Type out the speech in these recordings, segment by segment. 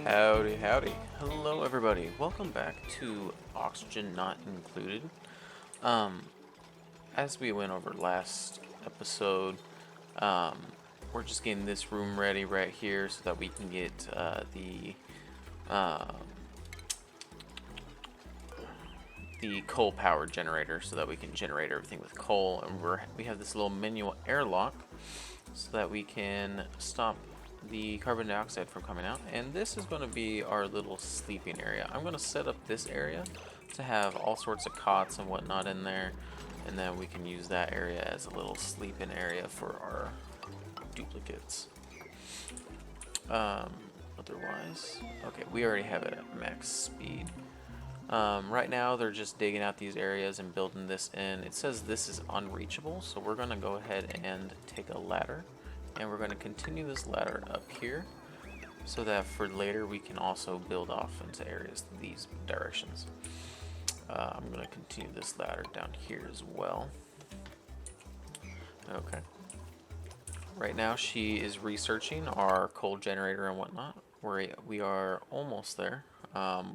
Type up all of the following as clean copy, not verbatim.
Howdy, howdy. Hello, everybody. Welcome back to Oxygen Not Included. Um, as we went over last episode, um, we're just getting this room ready right here so that we can get um, the coal power generator so that we can generate everything with coal. And we have this little manual airlock so that we can stop the carbon dioxide from coming out. And this is going to be our little sleeping area. I'm going to set up this area to have all sorts of cots and whatnot in there, and then we can use that area as a little sleeping area for our duplicates. Otherwise, okay, we already have it at max speed. Right now they're just digging out these areas and building this in. It says this is unreachable, so we're going to go ahead and take a ladder, and we're going to continue this ladder up here so that for later we can also build off into areas these directions. I'm going to continue this ladder down here as well. Okay. Right now she is researching our coal generator and whatnot. We are almost there.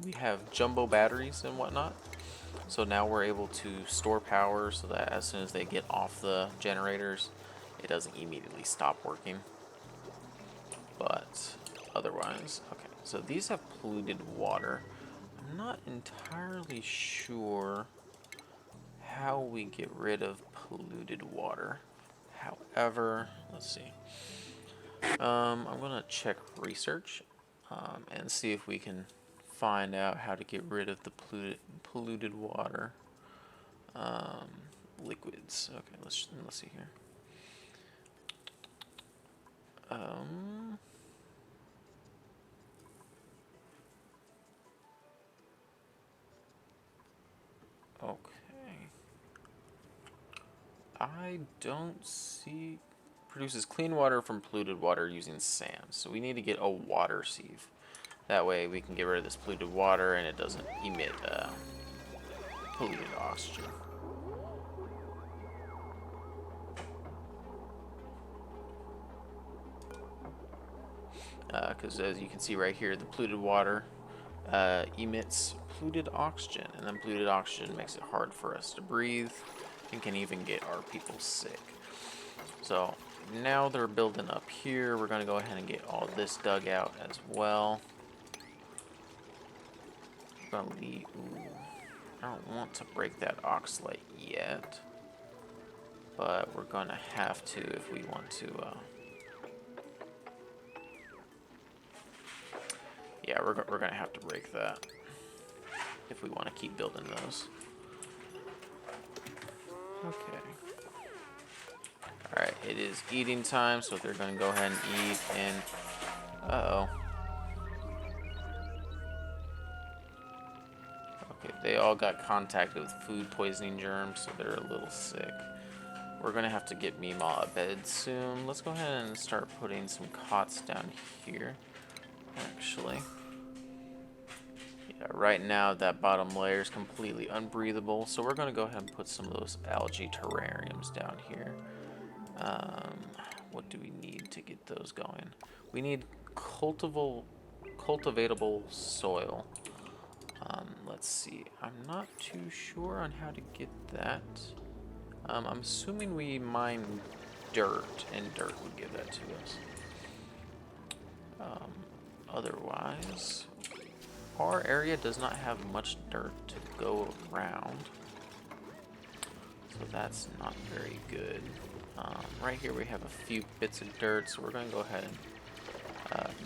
We have jumbo batteries and whatnot. So now we're able to store power so that as soon as they get off the generators, it doesn't immediately stop working. But otherwise, okay. So these have polluted water. I'm not entirely sure how we get rid of polluted water. However, let's see. I'm gonna check research and see if we can find out how to get rid of the polluted water. Liquids. Okay, let's see here. Okay. I don't see. Produces clean water from polluted water using sand. So we need to get a water sieve. That way we can get rid of this polluted water and it doesn't emit polluted oxygen. Because as you can see right here, the polluted water emits polluted oxygen, and then polluted oxygen makes it hard for us to breathe and can even get our people sick. So now they're building up here. We're going to go ahead and get all this dug out as well. I don't want to break that oxalate yet, but we're going to have to if we want to. Yeah, we're going to have to break that if we want to keep building those. Okay. Alright, it is eating time, so they're going to go ahead and eat, and... Uh-oh. Okay, they all got contacted with food poisoning germs, so they're a little sick. We're going to have to get Mima a bed soon. Let's go ahead and start putting some cots down here, actually. Yeah, right now that bottom layer is completely unbreathable, so we're going to go ahead and put some of those algae terrariums down here. What do we need to get those going? We need cultivatable soil. Let's see. I'm not too sure on how to get that. I'm assuming we mine dirt, and dirt would give that to us. Otherwise, our area does not have much dirt to go around, so that's not very good. Right here we have a few bits of dirt, so we're going to go ahead and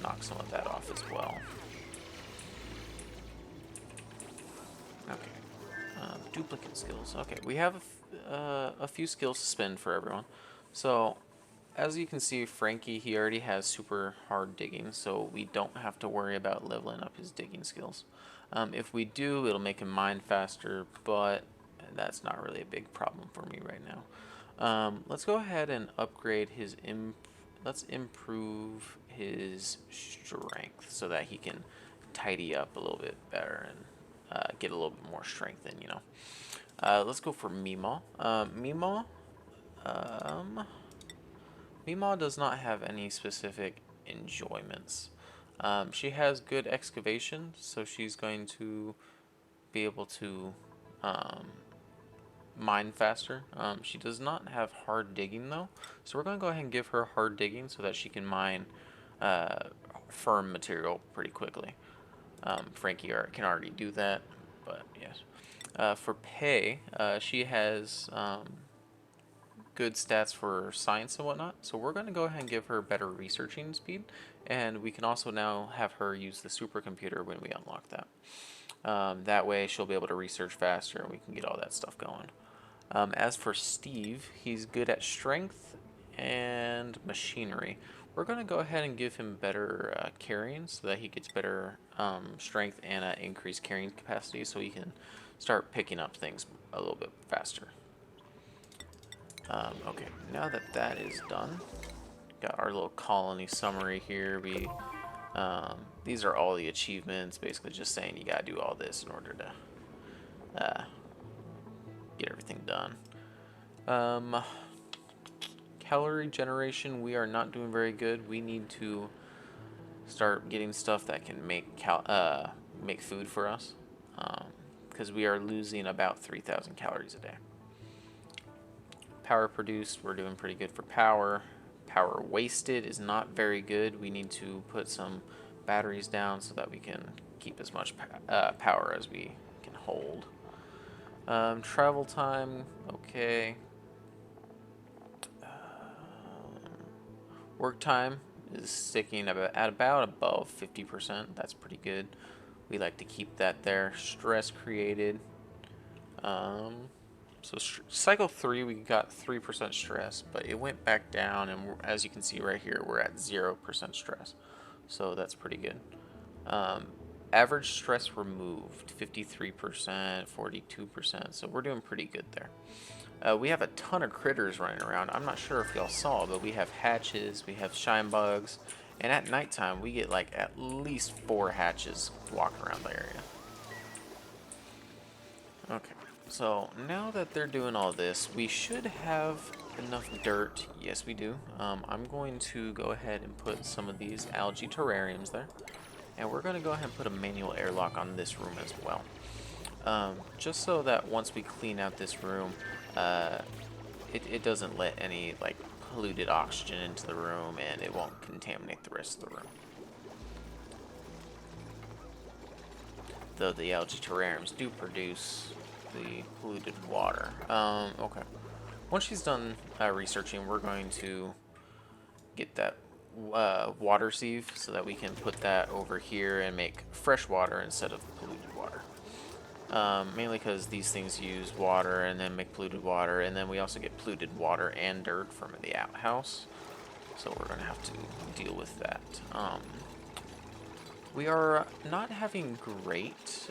knock some of that off as well. Okay. Duplicate skills. Okay, we have a few skills to spend for everyone. So, as you can see, Frankie, he already has super hard digging, so we don't have to worry about leveling up his digging skills. If we do, it'll make him mine faster, but that's not really a big problem for me right now. Let's go ahead and upgrade his let's improve his strength so that he can tidy up a little bit better and get a little bit more strength in, you know. Let's go for Mima. Mima does not have any specific enjoyments. She has good excavation, so she's going to be able to um, mine faster. She does not have hard digging though, so we're going to go ahead and give her hard digging so that she can mine uh, firm material pretty quickly. Frankie can already do that, but yes. For pay, she has good stats for science and whatnot, so we're going to go ahead and give her better researching speed, and we can also now have her use the supercomputer when we unlock that. That way she'll be able to research faster and we can get all that stuff going. As for Steve, he's good at strength and machinery. We're going to go ahead and give him better carrying so that he gets better strength and increased carrying capacity so he can start picking up things a little bit faster. Okay, now that that is done, got our little colony summary here. These are all the achievements, basically just saying you gotta do all this in order to get everything done. Calorie generation, we are not doing very good. We need to start getting stuff that can make food for us, because we are losing about 3,000 calories a day. Power produced, we're doing pretty good for power. Power wasted is not very good. We need to put some batteries down so that we can keep as much power as we can hold. Travel time, okay. Work time is sticking at about above 50%. That's pretty good. We like to keep that there. Stress created. So cycle 3, we got 3% stress, but it went back down, and as you can see right here, we're at 0% stress. So that's pretty good. Average stress removed, 53%, 42%, so we're doing pretty good there. We have a ton of critters running around. I'm not sure if y'all saw, but we have hatches, we have shine bugs, and at nighttime we get like at least 4 hatches walking around the area. Okay. So now that they're doing all this, we should have enough dirt. Yes, we do. I'm going to go ahead and put some of these algae terrariums there. And we're going to go ahead and put a manual airlock on this room as well. Just so that once we clean out this room, it doesn't let any like polluted oxygen into the room and it won't contaminate the rest of the room. Though the algae terrariums do produce the polluted water. Okay. Once she's done researching, we're going to get that water sieve so that we can put that over here and make fresh water instead of polluted water. Mainly because these things use water and then make polluted water, and then we also get polluted water and dirt from the outhouse. So we're going to have to deal with that. We are not having great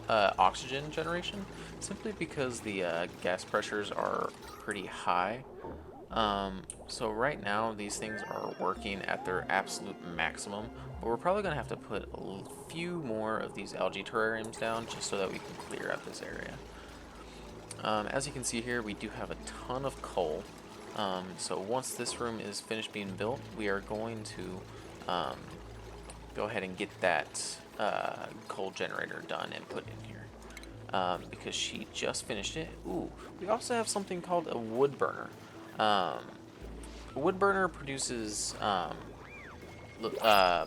oxygen generation, simply because the gas pressures are pretty high. So right now these things are working at their absolute maximum, but we're probably going to have to put a few more of these algae terrariums down just so that we can clear out this area. As you can see here, we do have a ton of coal. So once this room is finished being built, we are going to go ahead and get that coal generator done and put in here, because she just finished it. Ooh, we also have something called a wood burner. A wood burner produces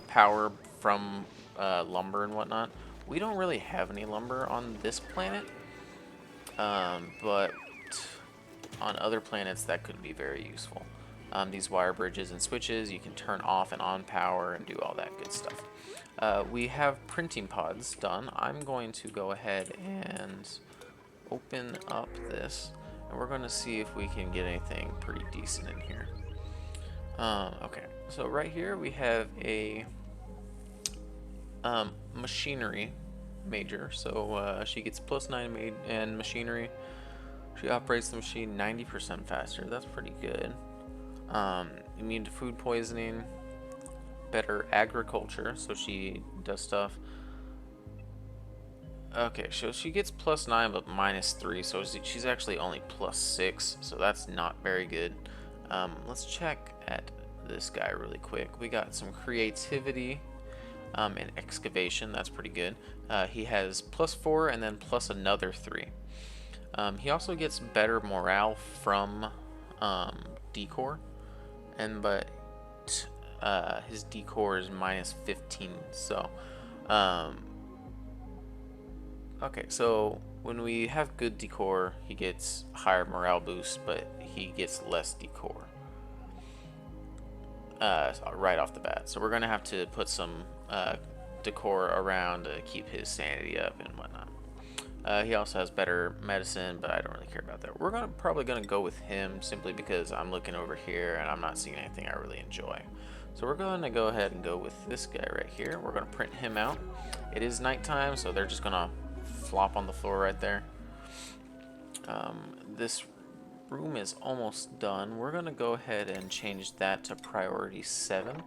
power from lumber and whatnot. We don't really have any lumber on this planet, but on other planets that could be very useful. These wire bridges and switches, you can turn off and on power and do all that good stuff. We have printing pods done. I'm going to go ahead and open up this, and we're going to see if we can get anything pretty decent in here. Okay, so right here we have a machinery major. So she gets +9 in machinery. She operates the machine 90% faster. That's pretty good. Immune to food poisoning. Better agriculture, so she does stuff. Okay, so she gets +9 but -3, so she's actually only +6, so that's not very good. Let's check at this guy really quick. We got some creativity and excavation. That's pretty good. He has +4 and then plus another 3. He also gets better morale from decor, but his decor is -15. So okay, so when we have good decor, he gets higher morale boost, but he gets less decor right off the bat. So we're gonna have to put some decor around to keep his sanity up and whatnot. He also has better medicine, but I don't really care about that. We're probably gonna go with him simply because I'm looking over here and I'm not seeing anything I really enjoy. So we're gonna go ahead and go with this guy right here. We're gonna print him out. It is nighttime, so they're just gonna flop on the floor right there. This room is almost done. We're gonna go ahead and change that to priority 7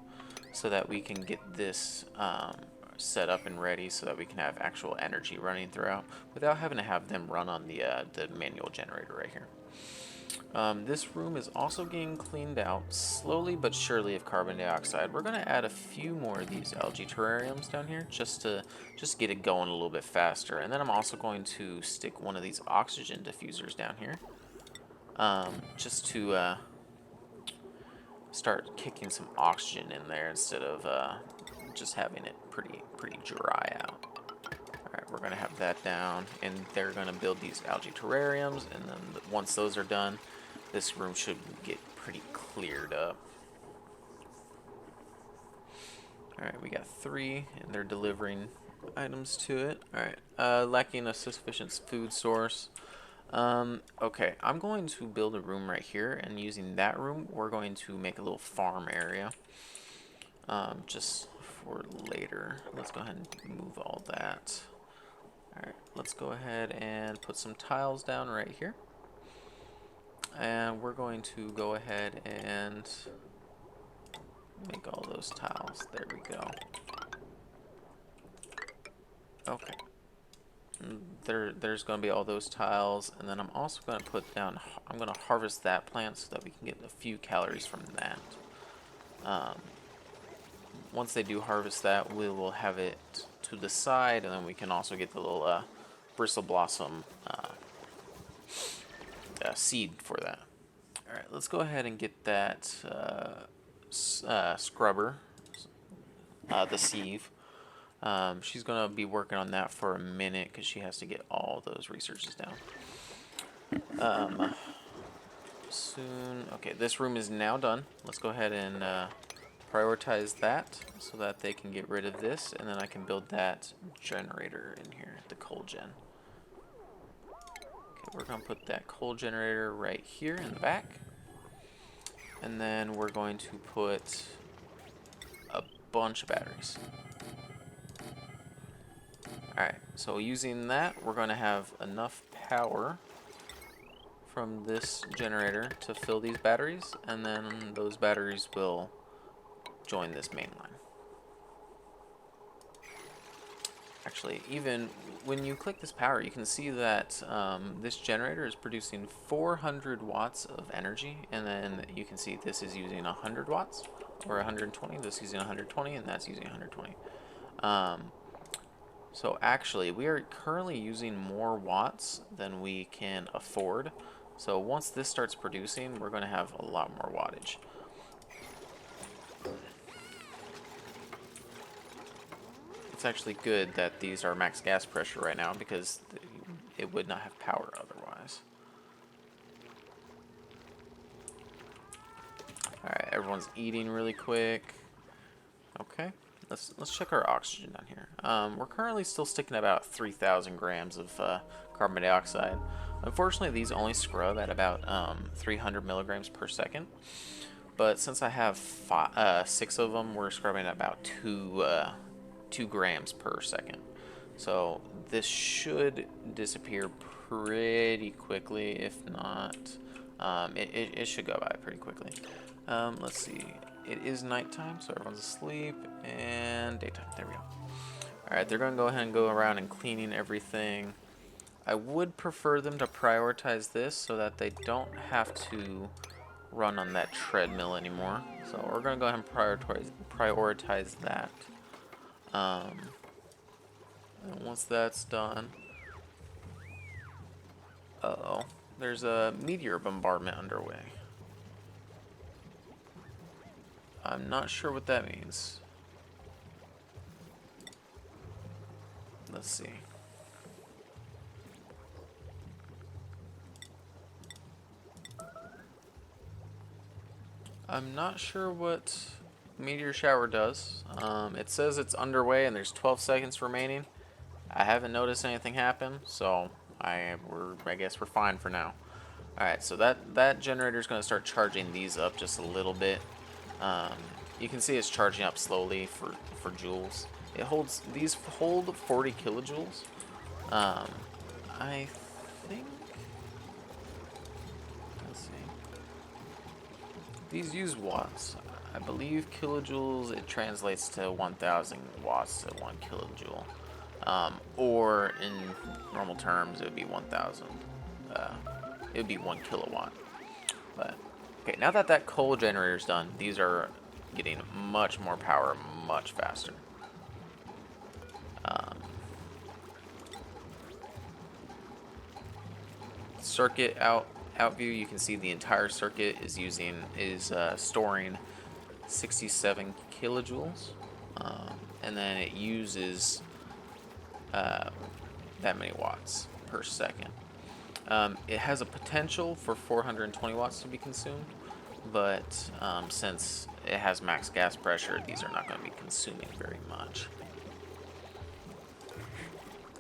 so that we can get this set up and ready so that we can have actual energy running throughout without having to have them run on the manual generator right here. This room is also getting cleaned out slowly but surely of carbon dioxide. We're going to add a few more of these algae terrariums down here just to get it going a little bit faster. And then I'm also going to stick one of these oxygen diffusers down here just to start kicking some oxygen in there instead of just having it pretty dry out. Alright, we're going to have that down, and they're going to build these algae terrariums, and then once those are done, this room should get pretty cleared up. Alright, we got 3, and they're delivering items to it. Alright, lacking a sufficient food source. Okay, I'm going to build a room right here, and using that room, we're going to make a little farm area. Just for later. Let's go ahead and move all that. Alright, let's go ahead and put some tiles down right here. And we're going to go ahead and make all those tiles. There we go. Okay. There's going to be all those tiles, and then I'm also going to put down, I'm going to harvest that plant so that we can get a few calories from that. Once they do harvest that, we will have it to the side, and then we can also get the little bristle blossom seed for that. Alright, let's go ahead and get that scrubber, the sieve. She's going to be working on that for a minute because she has to get all those researches down. Soon. Okay, this room is now done. Let's go ahead and prioritize that so that they can get rid of this, and then I can build that generator in here, the coal gen. Okay, we're going to put that coal generator right here in the back, and then we're going to put a bunch of batteries. Alright, so using that, we're going to have enough power from this generator to fill these batteries, and then those batteries will join this main line. Actually, even when you click this power, you can see that this generator is producing 400 watts of energy, and then you can see this is using 100 watts, or 120, this is using 120, and that's using 120. So actually, we are currently using more watts than we can afford. So once this starts producing, we're going to have a lot more wattage. It's actually good that these are max gas pressure right now because it would not have power otherwise. Alright, everyone's eating really quick. Okay, let's check our oxygen down here. We're currently still sticking about 3,000 grams of carbon dioxide. Unfortunately, these only scrub at about 300 milligrams per second. But since I have 6 of them, we're scrubbing at about 2 grams per second. So this should disappear pretty quickly. If not, it should go by pretty quickly. Let's see. It is nighttime, so everyone's asleep, and daytime. There we go. Alright, they're going to go ahead and go around and cleaning everything. I would prefer them to prioritize this so that they don't have to run on that treadmill anymore. So we're going to go ahead and prioritize that. And once that's done, uh-oh, there's a meteor bombardment underway. I'm not sure what that means. Let's see. I'm not sure what meteor shower does. It says it's underway and there's 12 seconds remaining. I haven't noticed anything happen, so I guess we're fine for now. All right, so that generator is going to start charging these up just a little bit. You can see it's charging up slowly for joules. These hold 40 kilojoules. I think. Let's see. These use watts. I believe kilojoules, it translates to 1,000 watts to 1 kilojoule. Or in normal terms, it would be 1,000. It would be 1 kilowatt. But okay, now that coal generator is done, these are getting much more power, much faster. Circuit out view, you can see the entire circuit is storing 67 kilojoules, and then it uses that many watts per second. It has a potential for 420 watts to be consumed, but since it has max gas pressure, these are not going to be consuming very much.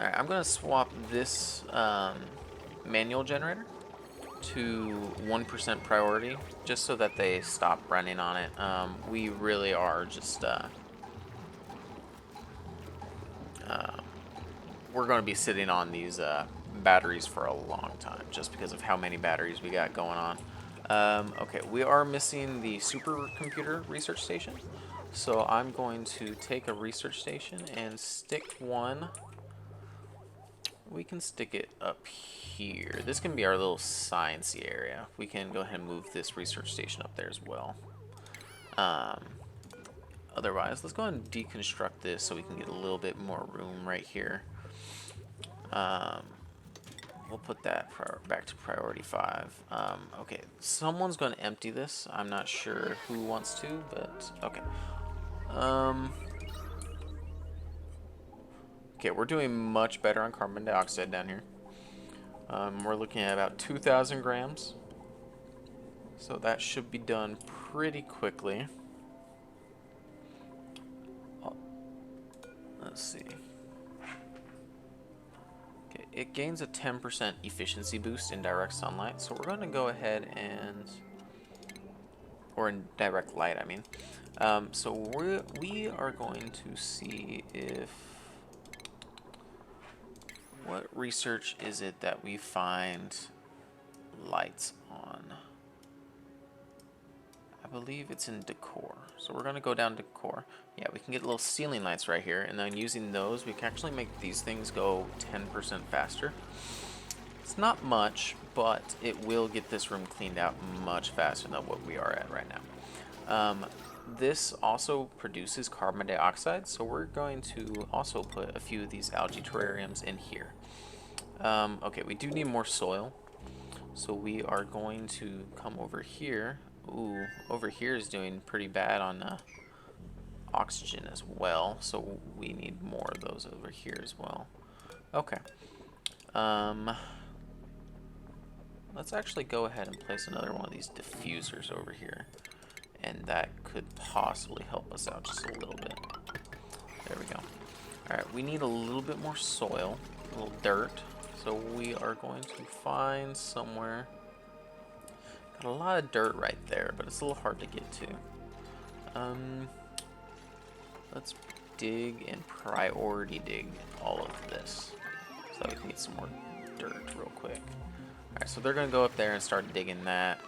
Alright, I'm going to swap this manual generator to 1% priority, just so that they stop running on it. We really are just we're going to be sitting on these batteries for a long time, just because of how many batteries we got going on. Okay, we are missing the supercomputer research station, so I'm going to take a research station and stick one. We can stick it up here. This can be our little sciencey area. We can go ahead and move this research station up there as well. Otherwise, let's go ahead and deconstruct this so we can get a little bit more room right here. We'll put that back to priority 5. Okay, someone's going to empty this. I'm not sure who wants to, but okay. Okay, we're doing much better on carbon dioxide down here. We're looking at about 2,000 grams. So that should be done pretty quickly. Let's see. Okay, it gains a 10% efficiency boost in direct sunlight. So we're going to go ahead and... or in direct light, I mean. So we are going to see if... what research is it that we find lights on? I believe it's in decor. So we're going to go down decor. Yeah, we can get little ceiling lights right here, and then using those, we can actually make these things go 10% faster. It's not much, but it will get this room cleaned out much faster than what we are at right now. This also produces carbon dioxide, so we're going to also put a few of these algae terrariums in here. Okay, we do need more soil, so we are going to come over here. Ooh, over here is doing pretty bad on oxygen as well, so we need more of those over here as well. Okay. Let's actually go ahead and place another one of these diffusers over here, and that could possibly help us out just a little bit. There we go. Alright, we need a little bit more soil, a little dirt, so we are going to find somewhere. Got a lot of dirt right there, but it's a little hard to get to. Let's dig and priority dig all of this, so that we can get some more dirt real quick. Alright, so they're going to go up there and start digging that.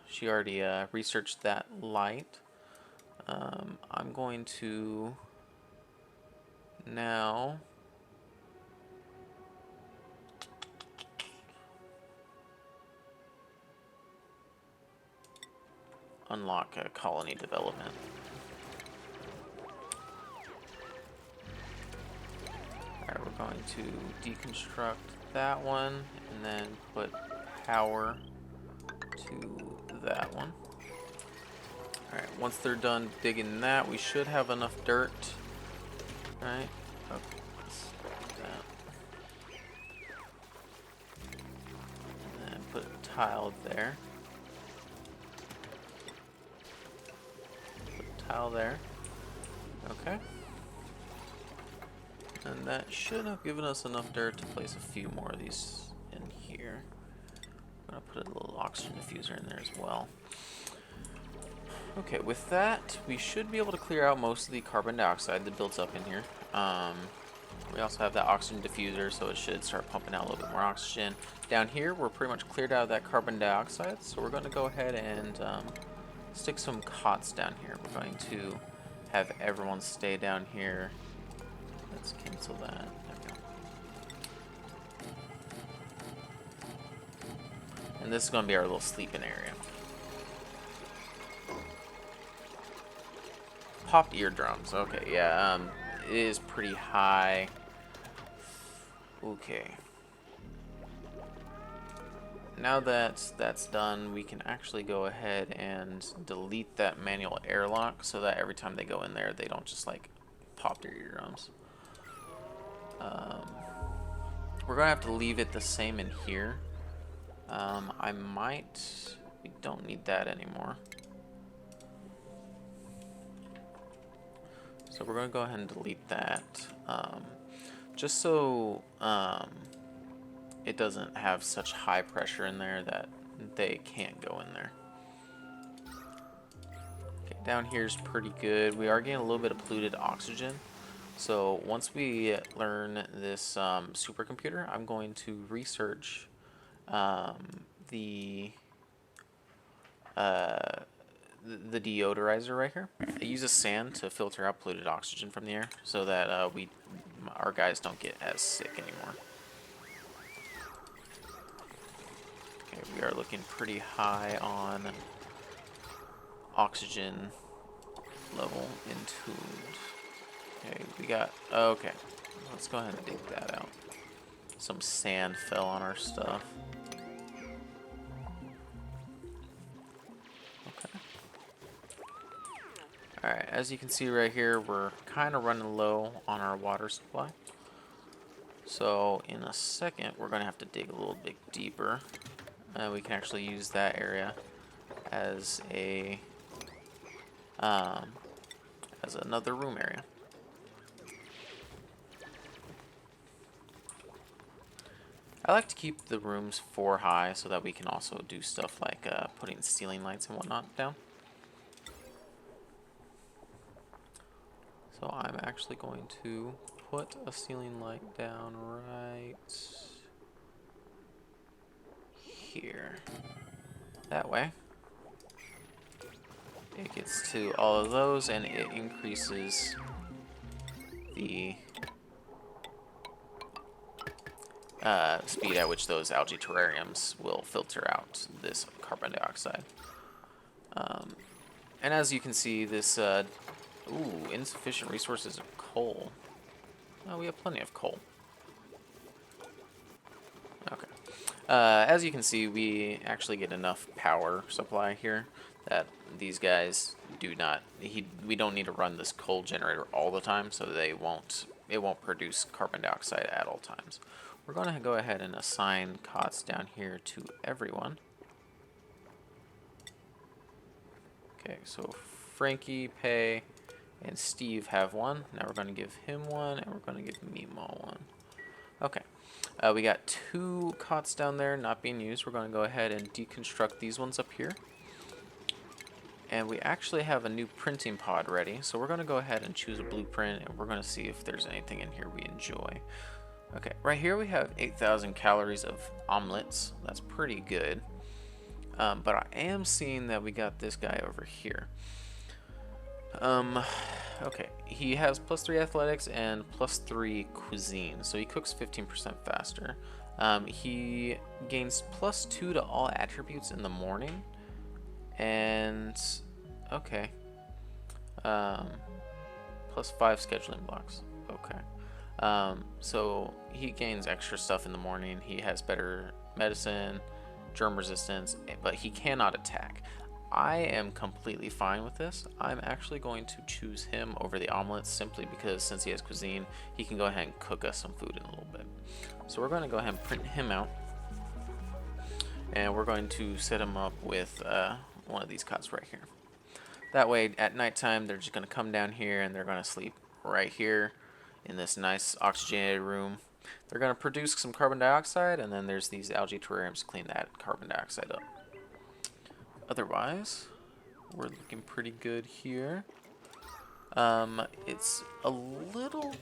She already researched that light. I'm going to now unlock colony development. Alright, we're going to deconstruct that one and then put power to that one. Alright, once they're done digging that, we should have enough dirt. Right? Okay, let's do that. And then put a tile there. Put a tile there. Okay. And that should have given us enough dirt to place a few more of these in here. I'm gonna put a little oxygen diffuser in there as well. Okay, with that, we should be able to clear out most of the carbon dioxide that builds up in here. We also have that oxygen diffuser, so it should start pumping out a little bit more oxygen. Down here, we're pretty much cleared out of that carbon dioxide, so we're going to go ahead and stick some cots down here. We're going to have everyone stay down here. Let's cancel that. There we go. And this is going to be our little sleeping area. Popped eardrums. Okay, yeah, it is pretty high. Okay. Now that that's done, we can actually go ahead and delete that manual airlock so that every time they go in there, they don't just like pop their eardrums. We're gonna have to leave it the same in here. We don't need that anymore. So we're going to go ahead and delete that, just so it doesn't have such high pressure in there that they can't go in there. Okay, down here is pretty good. We are getting a little bit of polluted oxygen. So once we learn this supercomputer, I'm going to research the deodorizer right here. It uses sand to filter out polluted oxygen from the air so that our guys don't get as sick anymore. Okay, we are looking pretty high on oxygen level in tuned. Okay, we got, okay, let's go ahead and dig that out. Some sand fell on our stuff. Alright, as you can see right here, we're kind of running low on our water supply. So in a second, we're going to have to dig a little bit deeper. We can actually use that area as a as another room area. I like to keep the rooms 4 high so that we can also do stuff like putting ceiling lights and whatnot down. So I'm actually going to put a ceiling light down right here. That way, it gets to all of those and it increases the speed at which those algae terrariums will filter out this carbon dioxide. And as you can see, this insufficient resources of coal. Oh, we have plenty of coal. Okay. As you can see, we actually get enough power supply here that these guys do not. We don't need to run this coal generator all the time, so it won't produce carbon dioxide at all times. We're going to go ahead and assign cots down here to everyone. Okay, so Frankie, Pei, and Steve have one. Now we're going to give him one, and we're going to give Mimo one. Okay. We got 2 cots down there not being used. We're going to go ahead and deconstruct these ones up here. And we actually have a new printing pod ready. So we're going to go ahead and choose a blueprint, and we're going to see if there's anything in here we enjoy. Okay, right here we have 8,000 calories of omelets. That's pretty good. But I am seeing that we got this guy over here. Okay, he has +3 athletics and +3 cuisine, so he cooks 15% faster. He gains +2 to all attributes in the morning, And okay, um, plus 5 scheduling blocks. Okay. So he gains extra stuff in the morning. He has better medicine, germ resistance, but he cannot attack. I am completely fine with this. I'm actually going to choose him over the omelets simply because since he has cuisine, he can go ahead and cook us some food in a little bit. So we're going to go ahead and print him out. And we're going to set him up with one of these cots right here. That way at nighttime they're just going to come down here and they're going to sleep right here in this nice oxygenated room. They're going to produce some carbon dioxide, and then there's these algae terrariums to clean that carbon dioxide up. Otherwise, we're looking pretty good here. It's a little...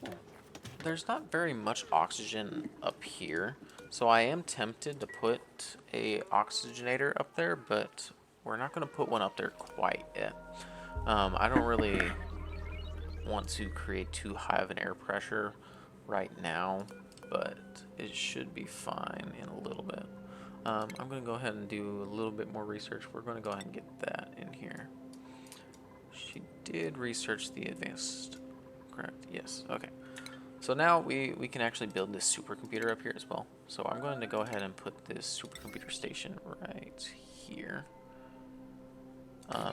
There's not very much oxygen up here, so I am tempted to put a oxygenator up there, but we're not going to put one up there quite yet. I don't really want to create too high of an air pressure right now, but it should be fine in a little bit. I'm going to go ahead and do a little bit more research. We're going to go ahead and get that in here. She did research the advanced, correct? Yes, okay. So now we can actually build this supercomputer up here as well. So I'm going to go ahead and put this supercomputer station right here.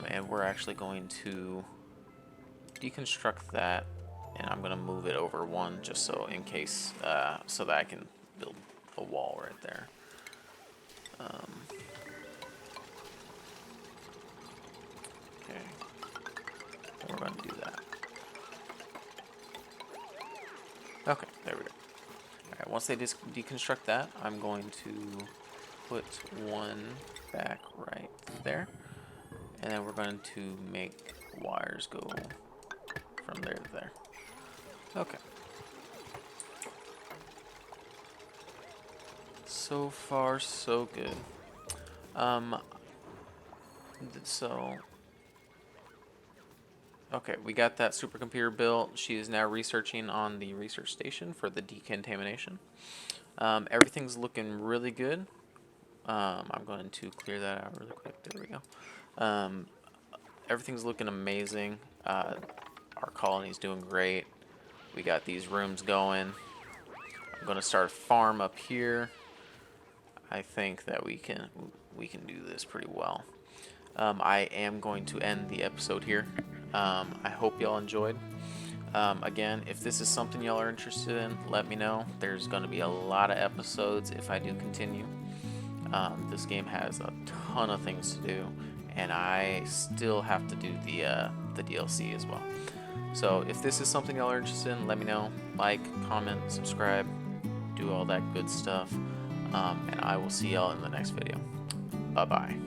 And we're actually going to deconstruct that, and I'm going to move it over one just so in case, so that I can build a wall right there. Okay, and we're going to do that. Okay, there we go. Alright, once they deconstruct that, I'm going to put one back right there. And then we're going to make wires go from there to there. Okay. So far, so good. Okay, we got that supercomputer built. She is now researching on the research station for the decontamination. Everything's looking really good. I'm going to clear that out really quick. There we go. Everything's looking amazing. Our colony's doing great. We got these rooms going. I'm going to start a farm up here. I think that we can do this pretty well. I am going to end the episode here. I hope y'all enjoyed. Again, if this is something y'all are interested in, let me know. There's going to be a lot of episodes if I do continue. This game has a ton of things to do, and I still have to do the DLC as well. So if this is something y'all are interested in, let me know. Like, comment, subscribe, do all that good stuff. And I will see y'all in the next video. Bye-bye.